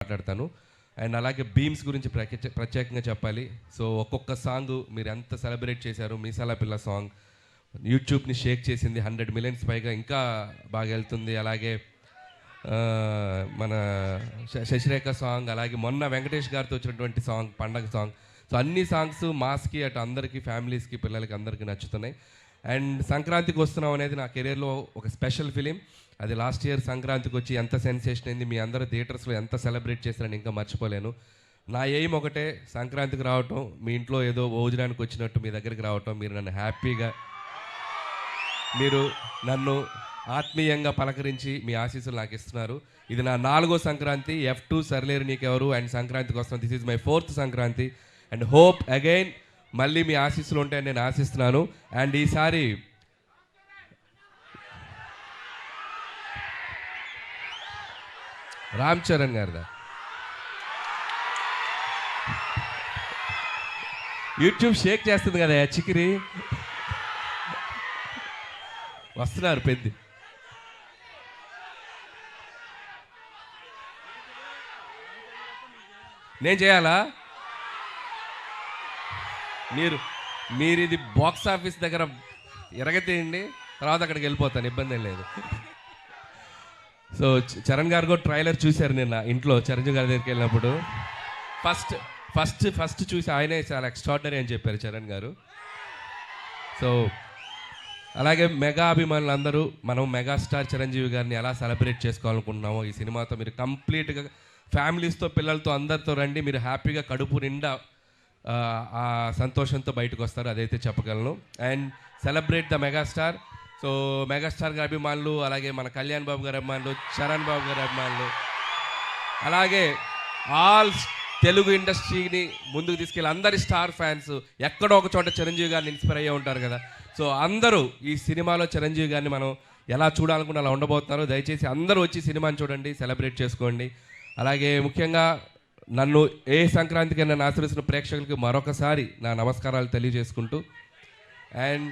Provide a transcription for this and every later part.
మాట్లాడతాను. అండ్ అలాగే బీమ్స్ గురించి ప్రత్యేకంగా చెప్పాలి. సో ఒక్కొక్క సాంగ్ మీరు ఎంత సెలబ్రేట్ చేశారు. మీసాల పిల్ల సాంగ్ యూట్యూబ్ని షేక్ చేసింది, 100 మిలియన్స్ పైగా ఇంకా బాగా వెళ్తుంది. అలాగే మన శశిరేఖ సాంగ్, అలాగే మొన్న వెంకటేష్ గారితో వచ్చినటువంటి సాంగ్ పండగ సాంగ్. సో అన్ని సాంగ్స్ మాస్కి అటు అందరికీ, ఫ్యామిలీస్కి, పిల్లలకి అందరికీ నచ్చుతున్నాయి. అండ్ సంక్రాంతికి వస్తున్నాం అనేది నా కెరీర్లో ఒక స్పెషల్ ఫిలిం. అది లాస్ట్ ఇయర్ సంక్రాంతికి వచ్చి ఎంత సెన్సేషన్ అయింది, మీ అందరూ థియేటర్స్లో ఎంత సెలబ్రేట్ చేశారని ఇంకా మర్చిపోలేను. నా ఎయిమ్ ఒకటే, సంక్రాంతికి రావటం, మీ ఇంట్లో ఏదో భోజనానికి వచ్చినట్టు మీ దగ్గరికి రావటం, మీరు నన్ను హ్యాపీగా, మీరు నన్ను ఆత్మీయంగా పలకరించి మీ ఆశీస్సులు నాకు ఇస్తున్నారు. ఇది నా 4వ సంక్రాంతి. F2 సర్లేరు నీకెవరు అండ్ సంక్రాంతికి వస్తున్నాను. This is my 4th Sankranti and hope again మళ్ళీ మీ ఆశీస్సులు ఉంటాయని నేను ఆశిస్తున్నాను. అండ్ ఈసారి రామ్ చరణ్ గారిదా యూట్యూబ్ షేక్ చేస్తుంది కదా చికిరి, వస్తున్నారు పెద్ద. నేను చేయాలా? మీరు ఇది బాక్స్ ఆఫీస్ దగ్గర ఎరగతీయండి, తర్వాత అక్కడికి వెళ్ళిపోతాను, ఇబ్బంది ఏం లేదు. సో చరణ్ గారు కూడా ట్రైలర్ చూశారు నిన్న ఇంట్లో చిరంజీవి గారి దగ్గరికి వెళ్ళినప్పుడు. ఫస్ట్ చూసి ఆయనే చాలా ఎక్స్ట్రాడినరీ అని చెప్పారు చరణ్ గారు. సో అలాగే మెగా అభిమానులు అందరూ మనం మెగాస్టార్ చిరంజీవి గారిని ఎలా సెలబ్రేట్ చేసుకోవాలనుకుంటున్నామో ఈ సినిమాతో మీరు కంప్లీట్గా ఫ్యామిలీస్తో, పిల్లలతో, అందరితో రండి. మీరు హ్యాపీగా కడుపు నిండా ఆ సంతోషంతో బయటకు వస్తారు, అదైతే చెప్పగలను. And celebrate the megastar. So megastar గారి అభిమానులు, అలాగే మన కళ్యాణ్ బాబు గారి అభిమానులు, చరణ్ బాబు గారి అభిమానులు, అలాగే ఆల్ తెలుగు ఇండస్ట్రీని ముందుకు తీసుకెళ్ళి అందరి స్టార్ ఫ్యాన్స్ ఎక్కడో ఒక చోట చిరంజీవి గారిని ఇన్స్పైర్ అయ్యే ఉంటారు కదా. సో అందరూ ఈ సినిమాలో చిరంజీవి గారిని మనం ఎలా చూడాలనుకున్న అలా ఉండబోతున్నారు. దయచేసి అందరూ వచ్చి సినిమాని చూడండి, సెలబ్రేట్ చేసుకోండి. అలాగే ముఖ్యంగా నన్ను ఏ సంక్రాంతికి నన్ను ఆశీర్వదిస్తున్న ప్రేక్షకులకి మరొకసారి నా నమస్కారాలు తెలియజేసుకుంటూ, అండ్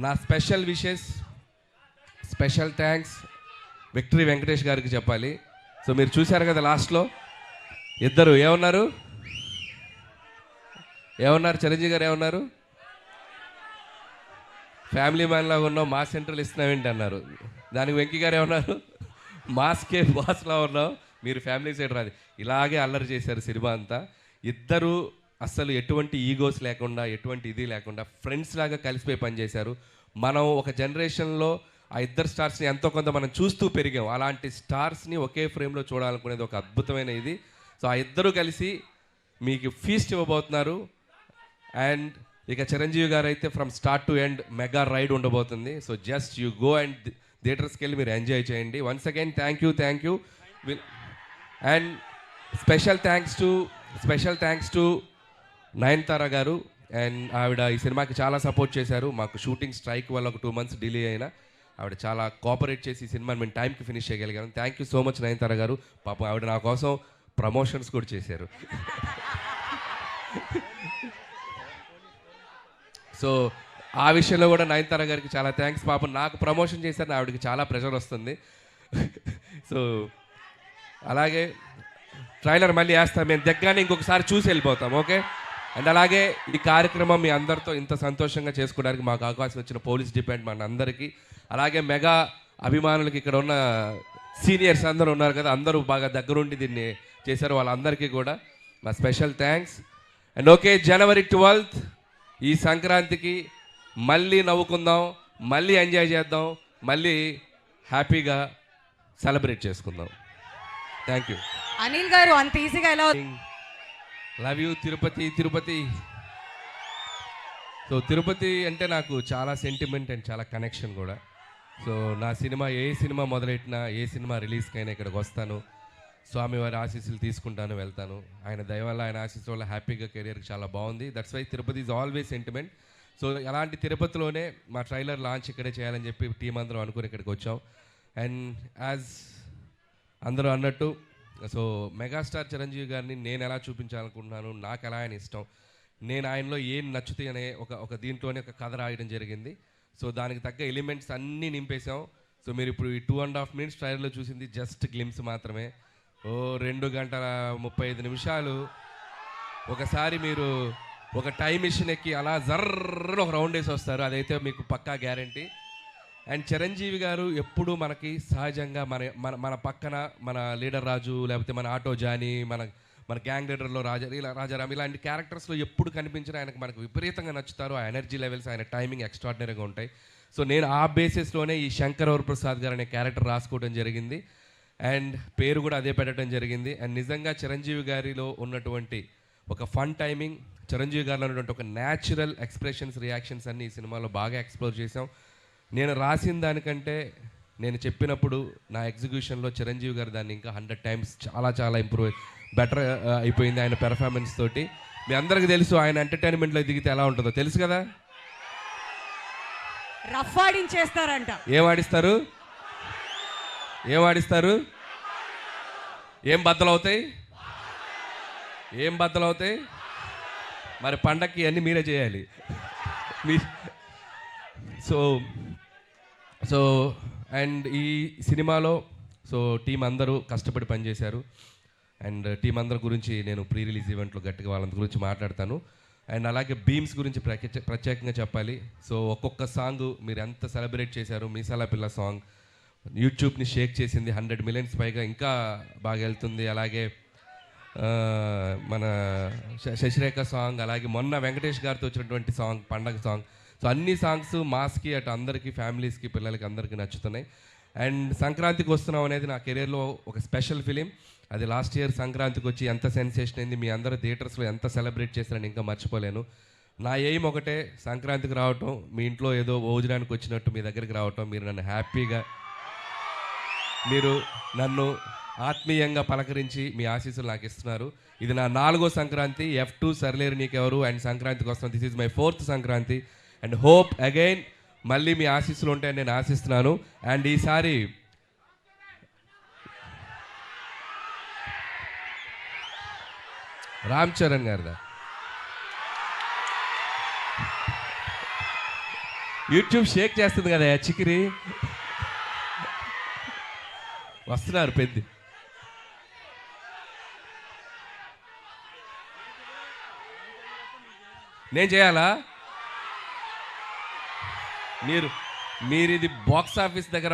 నా special wishes, special thanks victory Venkatesh గారికి చెప్పాలి. సో మీరు చూశారు కదా లాస్ట్లో ఇద్దరు ఏమన్నారు చిరంజీవి గారు ఏమన్నారు, ఫ్యామిలీ మ్యాన్ లాగా ఉన్నావు, మాస్ సెంటర్లు ఇస్తున్నావేంటి అన్నారు. దానికి వెంకీ గారు ఏమన్నారు, మాస్కే బాస్లా ఉన్నావు, మీరు ఫ్యామిలీ సైడ్ రాదు. ఇలాగే అల్లరి చేశారు సినిమా అంతా. ఇద్దరు అస్సలు ఎటువంటి ఈగోస్ లేకుండా, ఎటువంటి ఇది లేకుండా ఫ్రెండ్స్ లాగా కలిసిపోయి పనిచేశారు. మనం ఒక జనరేషన్లో ఆ ఇద్దరు స్టార్స్ని ఎంతో కొంత మనం చూస్తూ పెరిగాం. అలాంటి స్టార్స్ని ఒకే ఫ్రేమ్లో చూడాలనుకునేది ఒక అద్భుతమైన ఇది. సో ఆ ఇద్దరు కలిసి మీకు ఫీస్ట్ ఇవ్వబోతున్నారు. అండ్ ఇక చిరంజీవి గారు అయితే from start to end mega ride ఉండబోతుంది. So just you go and థియేటర్స్కి వెళ్ళి మీరు ఎంజాయ్ చేయండి. Once again thank you. And special thanks to Nayanthara garu. And ఆవిడ ఈ సినిమాకి చాలా సపోర్ట్ చేశారు. మాకు షూటింగ్ స్ట్రైక్ వల్ల ఒక 2 months డిలే అయినా ఆవిడ చాలా కోఆపరేట్ చేసి ఈ సినిమాని మేము టైంకి ఫినిష్ చేయగలిగాను. Thank you so much Nayanthara గారు. పాపం ఆవిడ నా కోసం ప్రమోషన్స్ కూడా చేశారు. సో ఆ విషయంలో కూడా నయనతార గారికి చాలా థ్యాంక్స్. పాపం నాకు ప్రమోషన్ చేశారని ఆవిడకి చాలా ప్రెషర్ వస్తుంది. సో అలాగే ట్రైలర్ మళ్ళీ వేస్తాం, మేము దగ్గరనే ఇంకొకసారి చూసి వెళ్ళిపోతాం, ఓకే. అండ్ అలాగే ఈ కార్యక్రమం మీ అందరితో ఇంత సంతోషంగా చేసుకోవడానికి మాకు అవకాశం ఇచ్చిన పోలీస్ డిపార్ట్మెంట్ అందరికీ, అలాగే మెగా అభిమానులకి, ఇక్కడ ఉన్న సీనియర్స్ అందరూ ఉన్నారు కదా, అందరూ బాగా దగ్గరుండి దీన్ని చేశారు, వాళ్ళందరికీ కూడా మా special thanks. And okay, January 12th ఈ సంక్రాంతికి మళ్ళీ నవ్వుకుందాం, మళ్ళీ ఎంజాయ్ చేద్దాం, మళ్ళీ హ్యాపీగా సెలబ్రేట్ చేసుకుందాం. Thank you. అనిల్ గారు అంత ఈజీగా ఎలా? Love you Tirupati. So Tirupati అంటే నాకు చాలా సెంటిమెంట్ అండ్ చాలా కనెక్షన్ కూడా. సో నా సినిమా, ఏ సినిమా మొదలెట్టినా, ఏ సినిమా రిలీజ్కైనా ఇక్కడికి వస్తాను, స్వామివారి ఆశీస్సులు తీసుకుంటాను, వెళ్తాను. ఆయన దయ వల్ల, ఆయన ఆశీస్సుల వల్ల హ్యాపీగా కెరియర్కి చాలా బాగుంది. That's why Tirupati is always sentiment. So అలాంటి తిరుపతిలోనే మా ట్రైలర్ లాంచ్ ఇక్కడే చేయాలని చెప్పి టీం అందరం అనుకుని ఇక్కడికి వచ్చాం. అండ్ యాజ్ అందరూ అన్నట్టు, సో మెగాస్టార్ చిరంజీవి గారిని నేను ఎలా చూపించాలనుకుంటున్నాను, నాకు ఎలా ఆయన ఇష్టం, నేను ఆయనలో ఏం నచ్చుతాయి అనే ఒక దీంట్లోనే ఒక కథ రాయడం జరిగింది. సో దానికి తగ్గ ఎలిమెంట్స్ అన్నీ నింపేశాం. సో మీరు ఇప్పుడు ఈ 2.5 minutes ట్రైలర్లో చూసింది జస్ట్ గ్లిమ్స్ మాత్రమే. ఓ 2 గంటల 35 నిమిషాలు ఒకసారి మీరు ఒక టైం మిషన్ ఎక్కి అలా జర్రని ఒక రౌండ్ వేసి వస్తారు. అదైతే మీకు పక్కా గ్యారంటీ. అండ్ చిరంజీవి గారు ఎప్పుడు మనకి సహజంగా మన మన మన పక్కన మన లీడర్ రాజు, లేకపోతే మన ఆటో జానీ, మన మన గ్యాంగ్ లీడర్లో రాజారాం ఇలాంటి క్యారెక్టర్స్లో ఎప్పుడు కనిపించినా ఆయనకు మనకు విపరీతంగా నచ్చుతారు. ఆ ఎనర్జీ లెవెల్స్, ఆయన టైమింగ్ ఎక్స్ట్రాడినరీగా ఉంటాయి. సో నేను ఆ బేసిస్లోనే ఈ శంకర్ వరప్రసాద్ గారు అనే క్యారెక్టర్ రాసుకోవడం జరిగింది. అండ్ పేరు కూడా అదే పెట్టడం జరిగింది. అండ్ నిజంగా చిరంజీవి గారిలో ఉన్నటువంటి ఒక ఫన్ టైమింగ్, చిరంజీవి గారిలో ఉన్నటువంటి ఒక న్యాచురల్ ఎక్స్ప్రెషన్స్, రియాక్షన్స్ అన్ని ఈ సినిమాలో బాగా ఎక్స్ప్లోర్ చేసాం. నేను రాసిన దానికంటే నేను చెప్పినప్పుడు నా ఎగ్జిక్యూషన్లో చిరంజీవి గారు దాన్ని ఇంకా 100 times చాలా చాలా బెటర్ అయిపోయింది ఆయన పెర్ఫార్మెన్స్ తోటి. మీ అందరికీ తెలుసు ఆయన ఎంటర్టైన్మెంట్లో దిగితే ఎలా ఉంటుందో తెలుసు కదా. రఫ్ ఆడించేస్తారంట. ఏం ఆడిస్తారు? ఏం ఆడిస్తారు? ఏం బద్దలవుతాయి? ఏం బద్దలవుతాయి? మరి పండక్కి అన్నీ మీరే చేయాలి. మీ సో అండ్ ఈ సినిమాలో టీం అందరూ కష్టపడి పనిచేశారు. అండ్ టీం అందరి గురించి నేను ప్రీ రిలీజ్ ఈవెంట్లో గట్టిగా వాళ్ళ గురించి మాట్లాడతాను. అండ్ అలాగే బీమ్స్ గురించి ప్రత్యేకంగా చెప్పాలి. సో ఒక్కొక్క సాంగ్ మీరు ఎంత సెలబ్రేట్ చేశారు. మీసాల పిల్ల సాంగ్ యూట్యూబ్ని షేక్ చేసింది, 100 million పైగా ఇంకా బాగా వెళ్తుంది. అలాగే మన శశిరేఖ సాంగ్, అలాగే మొన్న వెంకటేష్ గారితో వచ్చినటువంటి సాంగ్ పండగ సాంగ్. సో అన్ని సాంగ్స్ మాస్కి అటు అందరికీ, ఫ్యామిలీస్కి, పిల్లలకి అందరికీ నచ్చుతున్నాయి. అండ్ సంక్రాంతికి వస్తున్నాం అనేది నా కెరీర్లో ఒక స్పెషల్ ఫిలిం. అది లాస్ట్ ఇయర్ సంక్రాంతికి వచ్చి ఎంత సెన్సేషన్ అయింది, మీ అందరూ థియేటర్స్లో ఎంత సెలబ్రేట్ చేస్తారని ఇంకా మర్చిపోలేను. నా ఎయిమ్ ఒకటే, సంక్రాంతికి రావటం, మీ ఇంట్లో ఏదో భోజనానికి వచ్చినట్టు మీ దగ్గరికి రావటం, మీరు నన్ను హ్యాపీగా, మీరు నన్ను ఆత్మీయంగా పలకరించి మీ ఆశీస్సులు నాకు ఇస్తున్నారు. ఇది నా 4వ సంక్రాంతి. F2 సర్లేరు నీకెవరు అండ్ సంక్రాంతికి వస్తున్నాను. This is my 4th Sankranti. And hope again మళ్ళీ మీ ఆశీస్సులు ఉంటాయని నేను ఆశిస్తున్నాను. అండ్ ఈసారి రామ్ చరణ్ గారిదా యూట్యూబ్ షేక్ చేస్తుంది కదా చికిరి, వస్తున్నారు పెద్ద. నేను చేయాలా? మీరు ఇది బాక్స్ ఆఫీస్ దగ్గర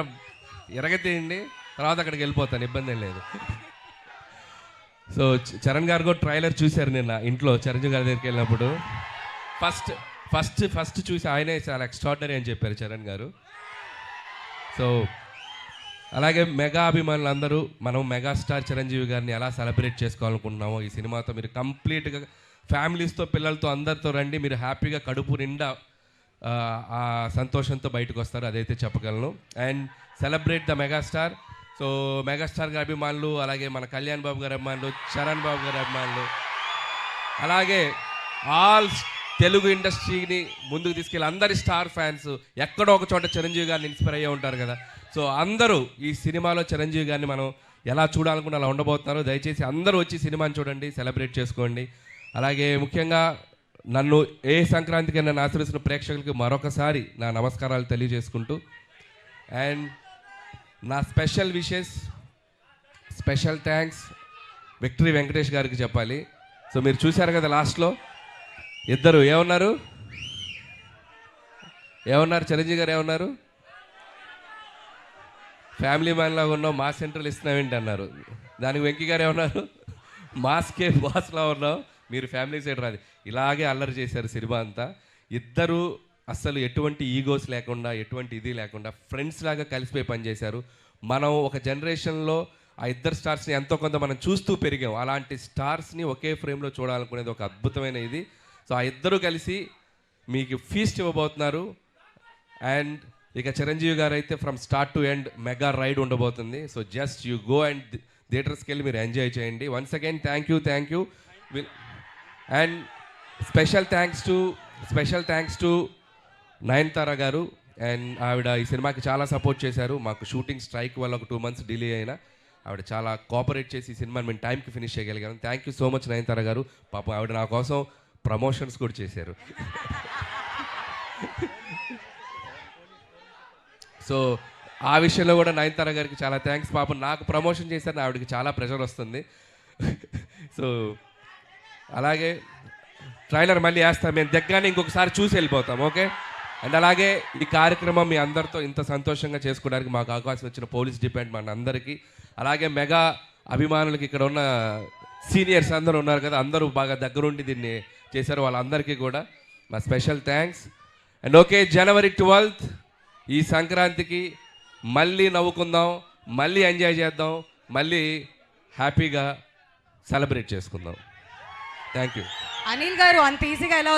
ఎరగతేయండి, తర్వాత అక్కడికి వెళ్ళిపోతాను, ఇబ్బంది ఏం లేదు. సో చరణ్ గారు కూడా ట్రైలర్ చూశారు నిన్న ఇంట్లో చిరంజీవి గారి దగ్గరికి వెళ్ళినప్పుడు. ఫస్ట్ చూసి ఆయనే చాలా ఎక్స్ట్రాడినరీ అని చెప్పారు చరణ్ గారు. సో అలాగే మెగా అభిమానులు అందరూ మనం మెగాస్టార్ చిరంజీవి గారిని ఎలా సెలబ్రేట్ చేసుకోవాలనుకుంటున్నామో ఈ సినిమాతో మీరు కంప్లీట్గా ఫ్యామిలీస్తో, పిల్లలతో, అందరితో రండి. మీరు హ్యాపీగా కడుపు నిండా ఆ సంతోషంతో బయటకు వస్తారు, అదైతే చెప్పగలను. And celebrate the megastar. So megastar గారి అభిమానులు, అలాగే మన కళ్యాణ్ బాబు గారి అభిమానులు, చరణ్ బాబు గారి అభిమానులు, అలాగే ఆల్ తెలుగు ఇండస్ట్రీని ముందుకు తీసుకెళ్ళి అందరి స్టార్ ఫ్యాన్స్ ఎక్కడో ఒక చోట చిరంజీవి గారిని ఇన్స్పైర్ అయ్యే ఉంటారు కదా. సో అందరూ ఈ సినిమాలో చిరంజీవి గారిని మనం ఎలా చూడాలనుకున్న అలా ఉండబోతున్నారు. దయచేసి అందరూ వచ్చి సినిమాని చూడండి, సెలబ్రేట్ చేసుకోండి. అలాగే ముఖ్యంగా నన్ను ఏ సంక్రాంతికి నన్ను ఆశీర్వదిస్తున్న ప్రేక్షకులకి మరొకసారి నా నమస్కారాలు తెలియజేసుకుంటూ, అండ్ నా special wishes, special thanks victory Venkatesh గారికి చెప్పాలి. సో మీరు చూశారు కదా లాస్ట్లో ఇద్దరు ఏమన్నారు చిరంజీవి గారు ఏమన్నారు? ఫ్యామిలీ మ్యాన్ లాగా ఉన్నావు, మాస్ సెంట్రల్ ఇస్తున్నావేంటి అన్నారు. దానికి వెంకీ గారు ఏమన్నారు? మాస్కే బాస్లా ఉన్నావు, మీరు ఫ్యామిలీ సైడ్ రాదు. ఇలాగే అల్లరి చేశారు సినిమా అంతా. ఇద్దరు అస్సలు ఎటువంటి ఈగోస్ లేకుండా, ఎటువంటి ఇది లేకుండా ఫ్రెండ్స్ లాగా కలిసిపోయి పనిచేశారు. మనం ఒక జనరేషన్లో ఆ ఇద్దరు స్టార్స్ని ఎంతో కొంత మనం చూస్తూ పెరిగాం. అలాంటి స్టార్స్ని ఒకే ఫ్రేమ్లో చూడాలనుకునేది ఒక అద్భుతమైన ఇది. సో ఆ ఇద్దరు కలిసి మీకు ఫీస్ట్ ఇవ్వబోతున్నారు. అండ్ ఇక చిరంజీవి గారు అయితే from start to end mega ride ఉండబోతుంది. So just you go and థియేటర్స్కి వెళ్ళి మీరు ఎంజాయ్ చేయండి. Once again thank you. And special thanks to Nayanthara garu. And ఆవిడ ఈ సినిమాకి చాలా సపోర్ట్ చేశారు. మాకు షూటింగ్ స్ట్రైక్ వల్ల ఒక 2 months డిలే అయినా ఆవిడ చాలా కోఆపరేట్ చేసి ఈ సినిమాని మేము టైంకి ఫినిష్ చేయగలిగాను. Thank you so much Nayanthara గారు. పాపం ఆవిడ నా కోసం ప్రమోషన్స్ కూడా చేశారు. సో ఆ విషయంలో కూడా నయనతార గారికి చాలా థ్యాంక్స్. పాపం నాకు ప్రమోషన్ చేశారని ఆవిడకి చాలా ప్రెషర్ వస్తుంది. సో అలాగే ట్రైలర్ మళ్ళీ వేస్తాం, మేము దగ్గరనే ఇంకొకసారి చూసి వెళ్ళిపోతాం. ఓకే. అండ్ అలాగే ఈ కార్యక్రమం మీ అందరితో ఇంత సంతోషంగా చేసుకోవడానికి మాకు అవకాశం ఇచ్చిన పోలీస్ డిపార్ట్మెంట్ అందరికీ, అలాగే మెగా అభిమానులకి, ఇక్కడ ఉన్న సీనియర్స్ అందరూ ఉన్నారు కదా, అందరూ బాగా దగ్గరుండి దీన్ని చేశారు, వాళ్ళందరికీ కూడా మా special thanks. And okay, January 12th ఈ సంక్రాంతికి మళ్ళీ నవ్వుకుందాం, మళ్ళీ ఎంజాయ్ చేద్దాం, మళ్ళీ హ్యాపీగా సెలబ్రేట్ చేసుకుందాం. Thank you. అనిల్ గారు అంత ఈజీగా ఎలా